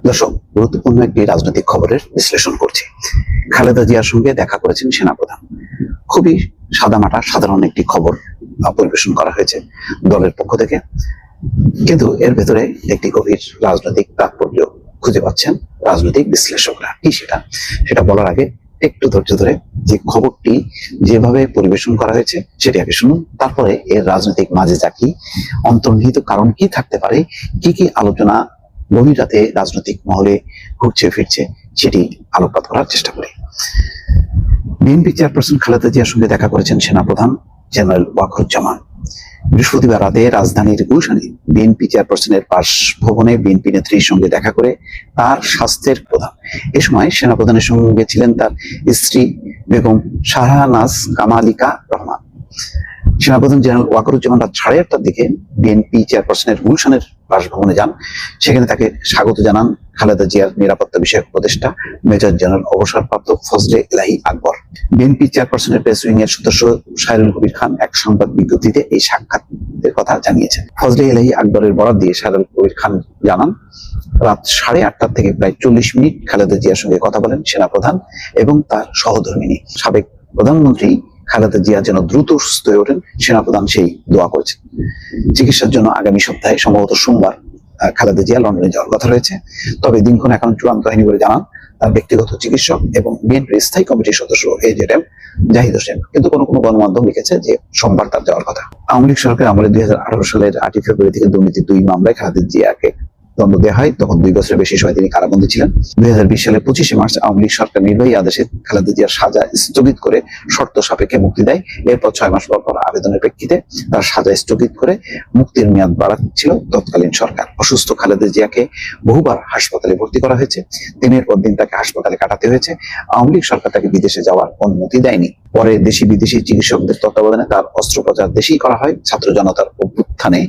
দর্শক, গুরুত্বপূর্ণ একটি রাজনৈতিক খবরের বিশ্লেষণ করছি। খালেদা জিয়ার সঙ্গে দেখা করেছেন সেনাপ্রধান। খুবই সাদামাটা সাধারণ একটি খবর পরিবেশন করা হয়েছে দলের পক্ষ থেকে, কিন্তু এর ভেতরে একটি গভীর রাজনৈতিক তাৎপর্য খুঁজে পাচ্ছেন রাজনৈতিক বিশ্লেষকরা। কি সেটা বলার আগে একটু ধৈর্য ধরে যে খবরটি যেভাবে পরিবেশন করা হয়েছে সেটি আগে শুনুন, তারপরে এর রাজনৈতিক মাঝে যা কি অন্তর্নিহিত কারণ কি থাকতে পারে, কি আলোচনা গভীর রাতে রাজনৈতিক মহলে ঘুরছে ফিরছে, সেটি আলোকপাত করার চেষ্টা করি। বিএনপি চেয়ারপারসন খালেদা জিয়ার সঙ্গে দেখা করেছেন সেনাপ্রধান জেনারেল ওয়াকারুজ্জামান। বৃহস্পতিবার রাতে রাজধানীর গুলশানে বিএনপি চেয়ারপারসনের বাসভবনে বিএনপি নেত্রীর সঙ্গে দেখা করে তার স্বাস্থ্যের প্রধান। এ সময় সেনাপ্রধানের সঙ্গে ছিলেন তার স্ত্রী বেগম শাহনাজ কামালিকা রহমান। সেনাপ্রধান জেনারেল ওয়াকারুজ্জামান রাত 8:30টার দিকে বিএনপি চেয়ারপারসনের গুলশানের বাসভবনে যান। সেখানে তাকে স্বাগত জানান খালেদা জিয়ার নিরাপত্তা বিষয়ক উপদেষ্টা মেজর জেনারেল অবসরপ্রাপ্ত ফজলে এলাহি আকবর। বিএনপি চেয়ারপারসনের প্রেস উইং এর সদস্য সাইরুল কবির খান এক সংবাদ বিজ্ঞপ্তিতে এই সাক্ষাতের কথা জানিয়েছেন। ফজলে এলাহি আকবরের বরাত দিয়ে সাইরুল কবির খান জানান, রাত 8:30 থেকে প্রায় 40 মিনিট খালেদা জিয়ার সঙ্গে কথা বলেন সেনাপ্রধান এবং তার সহধর্মিণী। সাবেক প্রধানমন্ত্রী খালেদা জিয়া যেন দ্রুত সুস্থ হয়ে ওঠেন, সেনাপ্রধান সেই দোয়া করেছেন। চিকিৎসার জন্য আগামী সপ্তাহে সম্ভবত সোমবার খালেদা জিয়া লন্ডনে যাওয়ার কথা রয়েছে। তবে দিনক্ষণ এখন চূড়ান্ত হয়নি বলে জানান তার ব্যক্তিগত চিকিৎসক এবং বিএনপির স্থায়ী কমিটির সদস্য এজেডএম জাহিদ হোসেন। কিন্তু কোনো গণমাধ্যম লিখেছে যে সোমবার তার যাওয়ার কথা। আওয়ামী লীগ সরকার আমলে 2018 সালের 8 ফেব্রুয়ারি থেকে দুর্নীতির 2 মামলায় খালেদা জিয়াকে দণ্ড দেওয়া হয়। তখন 2 বছরের বেশি সময় তিনি কারাবন্দী ছিলেন। 2020 সালের 25 মার্চ আওয়ামী লীগ সরকার নির্বাহী আদেশে খালেদা জিয়ার সাজা স্থগিত করে শর্ত সাপেক্ষে মুক্তি দেয়। এরপর 6 মাস পর আবেদনের প্রেক্ষিতে তার সাজা স্থগিত করে মুক্তির মেয়াদ বাড়াচ্ছিল তৎকালীন সরকার। অসুস্থ খালেদা জিয়াকে বহুবার হাসপাতালে ভর্তি করা হয়েছে। দিনের পর দিন তাকে হাসপাতালে কাটাতে হয়েছে। আওয়ামী লীগ সরকার তাকে বিদেশে যাওয়ার অনুমতি দেয়নি। পরে দেশি বিদেশি চিকিৎসকদের তত্ত্বাবধানে তার অস্ত্রোপচার দেশেই করা হয়। ছাত্র জনতার অভ্যুত্থানে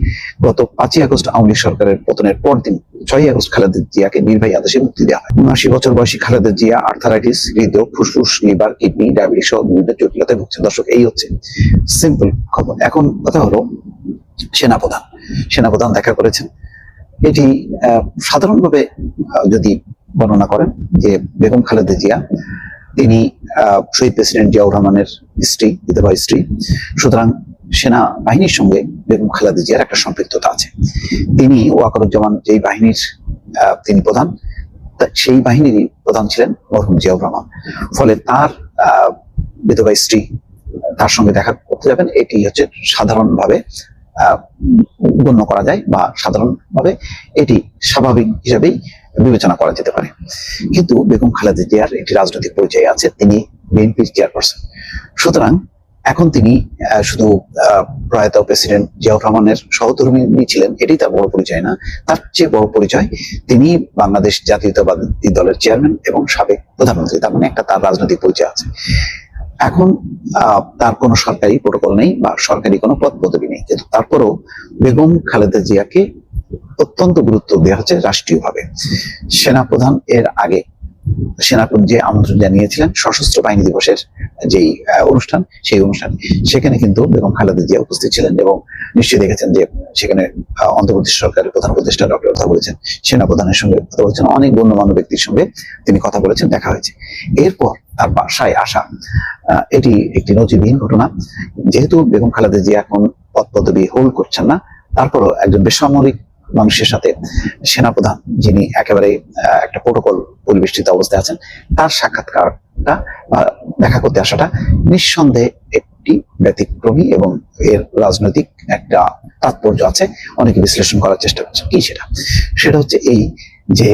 গত 5 আগস্ট আওয়ামী লীগ সরকারের পতনের পরদিন 6 আগস্ট খালেদা জিয়াকে নির্বাহী আদেশে মুক্তি দেওয়া হয়। 79 বছর বয়সী খালেদা জিয়া আর্থারাইটিস, হৃদরোগ, ফুসফুস, লিভার, কিডনি, ডায়াবেটিস সহ বিভিন্ন জটিলতায় ভুগছেন। দর্শক, এই হচ্ছে সিম্পল খবর। এখন কথা হলো সেনাপ্রধান দেখা করেছেন। এটি সাধারণভাবে যদি বর্ণনা করেন যে বেগম খালেদা জিয়া তিনি শহীদ প্রেসিডেন্ট জিয়াউর রহমানের স্ত্রী, বিধবা স্ত্রী, সুতরাং সেনা বাহিনীর সঙ্গে বেগম খালেদা জিয়ার একটা সম্পৃক্ততা আছে। তিনি ওয়াকারুজ্জামান যেই বাহিনীর তিনি প্রধান, সেই বাহিনীরই প্রধান ছিলেন মরহুম জিয়াউর রহমান। ফলে তার বিধবা স্ত্রী তার সঙ্গে দেখা করতে যাবেন, এটি হচ্ছে সাধারণভাবে গণ্য করা যায় বা সাধারণভাবে এটি স্বাভাবিক হিসাবেই বিবেচনা করা যেতে পারে। কিন্তু বেগম খালেদা জিয়ার একটি রাজনৈতিক পরিচয় আছে, তিনি বিএনপির চেয়ারপারসন। সুতরাং এখন তিনি শুধু প্রয়াত প্রেসিডেন্ট জিয়াউর রহমানের সহধর্মিণী ছিলেন, এটাই তার বড় পরিচয় না। তার চেয়ে বড় পরিচয় তিনি বাংলাদেশ জাতীয়তাবাদী দলের চেয়ারম্যান এবং সাবেক প্রধানমন্ত্রী। তার মানে একটা তার রাজনৈতিক পরিচয় আছে। এখন তার কোনো সরকারি প্রোটোকল নেই বা সরকারি কোনো পদ পদবি নেই, কিন্তু তারপরেও বেগম খালেদা জিয়াকে অত্যন্ত গুরুত্ব দেওয়া হচ্ছে রাষ্ট্রীয়ভাবে। সেনাপ্রধান এর আগে সেনাপ্রধান যে আমন্ত্রণ জানিয়েছিলেন সশস্ত্র বাহিনী দিবসের যেই অনুষ্ঠান, সেই অনুষ্ঠানে সেখানে কিন্তু বেগম খালেদা জিয়া উপস্থিত ছিলেন এবং নিশ্চয়ই দেখেছেন যে সেখানে অন্তর্বর্তী সরকারের প্রধান উপদেষ্টা ডক্টর কথা বলেছেন, সেনাপ্রধানের সঙ্গে কথা বলেছেন, অনেক গণ্যমান্য ব্যক্তির সঙ্গে তিনি কথা বলেছেন, দেখা হয়েছে। এরপর তার বাসায় আসা এটি একটি নজিরবিহীন ঘটনা। যেহেতু বেগম খালেদা জিয়া এখন পদ পদবি হোল্ড করছেন না, তারপরও একজন বেসামরিক মানুষের সাথে সেনাপ্রধান, যিনি একেবারে একটা প্রোটোকল পরিবেষ্টিত অবস্থায় আছেন, তার সাক্ষাৎকারটা দেখা করতে আসাটা নিঃসন্দেহে একটি ব্যতিক্রমী এবং এর রাজনৈতিক একটা তাৎপর্য আছে। অনেকে বিশ্লেষণ করার চেষ্টা করছে। কি সেটা হচ্ছে এই যে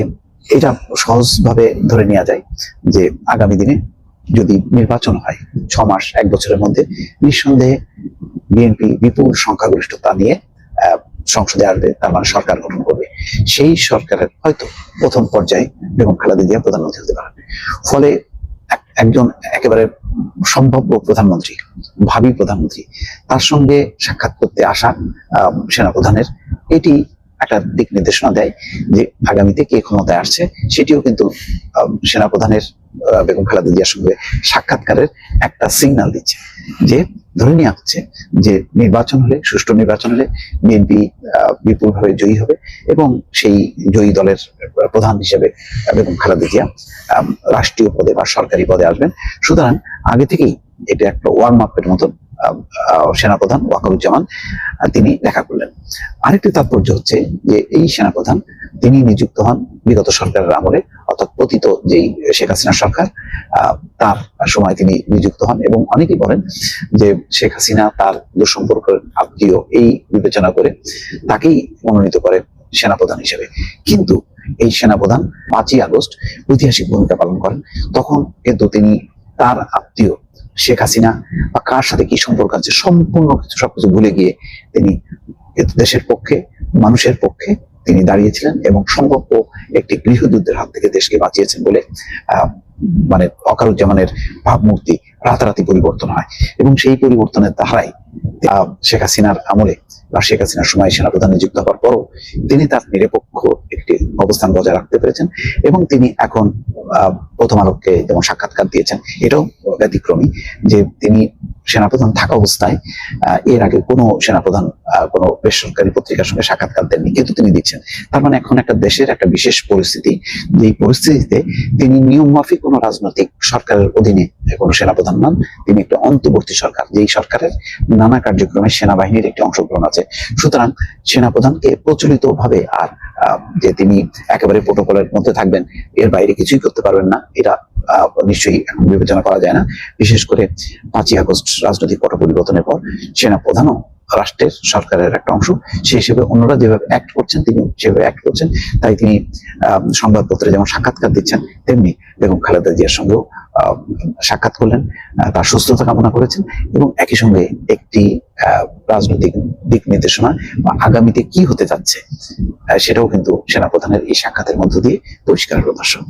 এটা সহজভাবে ধরে নেওয়া যায় যে আগামী দিনে যদি নির্বাচন হয় 6 মাস 1 বছরের মধ্যে, নিঃসন্দেহে বিএনপি বিপুল সংখ্যাগরিষ্ঠতা নিয়ে সংসদে আসবে, তার মানে সরকার গঠন করবে। সেই সরকারের হয়তো প্রথম পর্যায়ে বেগম খালেদা জিয়া প্রধানমন্ত্রী হতে পারেন। ফলে একজন একেবারে সম্ভাব্য প্রধানমন্ত্রী, ভাবী প্রধানমন্ত্রী, তার সঙ্গে সাক্ষাৎ করতে আসা সেনাপ্রধানের এটি একটা দিক নির্দেশনা দেয় যে আগামীতে কে ক্ষমতায় আসছে সেটিও কিন্তু সেনাপ্রধানের বেগম খালেদা জিয়ার সঙ্গে সাক্ষাৎকারের একটা সিগন্যাল দিচ্ছে, যে ধরে নেওয়া হচ্ছে যে নির্বাচন হলে, সুষ্ঠু নির্বাচন হলে বিএনপি বিপুলভাবে জয়ী হবে এবং সেই জয়ী দলের প্রধান হিসেবে বেগম খালেদা জিয়া রাষ্ট্রীয় পদে বা সরকারি পদে আসবেন। সুতরাং আগে থেকেই এটা একটা ওয়ার্ম আপের মতন সেনাপ্রধান ওয়াকারুজ্জামান তিনি দেখা করলেন। আরেকটি তাৎপর্য হচ্ছে যে এই সেনাপ্রধান তিনি নিযুক্ত হন বিগত সরকারের আমলে, অর্থাৎ পতিত যেই শেখ হাসিনা সরকার তার সময় তিনি নিযুক্ত হন। এবং অনেকেই বলেন যে শেখ হাসিনা তার দুঃসম্পর্কের আত্মীয় এই বিবেচনা করে তাকেই মনোনীত করে সেনাপ্রধান হিসেবে। কিন্তু এই সেনাপ্রধান 5ই আগস্ট ঐতিহাসিক ভূমিকা পালন করেন। তখন কিন্তু তিনি তার আত্মীয় শেখ হাসিনা বা কার সাথে কি সম্পর্ক আছে সম্পূর্ণ কিছু সবকিছু ভুলে গিয়ে তিনি দেশের পক্ষে, মানুষের পক্ষে তিনি দাঁড়িয়েছিলেন এবং সম্ভাব্য একটি গৃহযুদ্ধের হাত থেকে দেশকে বাঁচিয়েছেন বলে মানে ওয়াকারুজ্জামানের ভাবমূর্তি রাতারাতি পরিবর্তন হয়। এবং সেই পরিবর্তনের ধারায় শেখ হাসিনার আমলে বা শেখ হাসিনার সময় সেনাপ্রধান নিযুক্ত হওয়ার পরও তিনি তার নিরপেক্ষ একটি অবস্থান বজায় রাখতে পেরেছেন। এবং তিনি এখন প্রথম আলোকে যেমন সাক্ষাৎকার দিয়েছেন, এটাও ব্যতিক্রমী যে তিনি সেনাপ্রধান থাকা অবস্থায় এর আগে কোনো সেনাপ্রধান কোনো বেসরকারি পত্রিকার সঙ্গে সাক্ষাৎকার দেননি, কিন্তু তিনি দিচ্ছেন। তার মানে এখন একটা দেশের একটা বিশেষ পরিস্থিতি, যেই পরিস্থিতিতে তিনি নিয়ম মাফিক কোনো রাজনৈতিক সরকারের অধীনে কোনো সেনাপ্রধান নন, তিনি একটা অন্তর্বর্তী সরকার, যেই সরকারের নানা কার্যক্রমে সেনাবাহিনীর একটি অংশগ্রহণ আছে। সুতরাং সেনাপ্রধানকে প্রচলিত ভাবে আর যে তিনি একেবারে প্রোটোকলের মধ্যে থাকবেন, এর বাইরে কিছুই করতে পারবেন না, এটা নিশ্চয়ই এখন বিবেচনা করা যায় না। বিশেষ করে 5ই আগস্ট রাজনৈতিক পট পরিবর্তনের পর সেনাপ্রধানও রাষ্ট্রের সরকারের একটা অংশ, সেই হিসেবে অন্যরা যেভাবে অ্যাক্ট করছেন তিনি সেভাবে অ্যাক্ট করছেন। তাই তিনি সংবাদপত্রে যেমন সাক্ষাৎকার দিচ্ছেন, তেমনি বেগম খালেদা জিয়ার সঙ্গেও সাক্ষাৎ করলেন, তার সুস্থতা কামনা করেছেন এবং একই সঙ্গে একটি রাজনৈতিক দিক নির্দেশনা বা আগামীতে কি হতে যাচ্ছে সেটাও কিন্তু সেনাপ্রধানের এই সাক্ষাতের মধ্য দিয়ে পরিষ্কার হলো। দর্শক।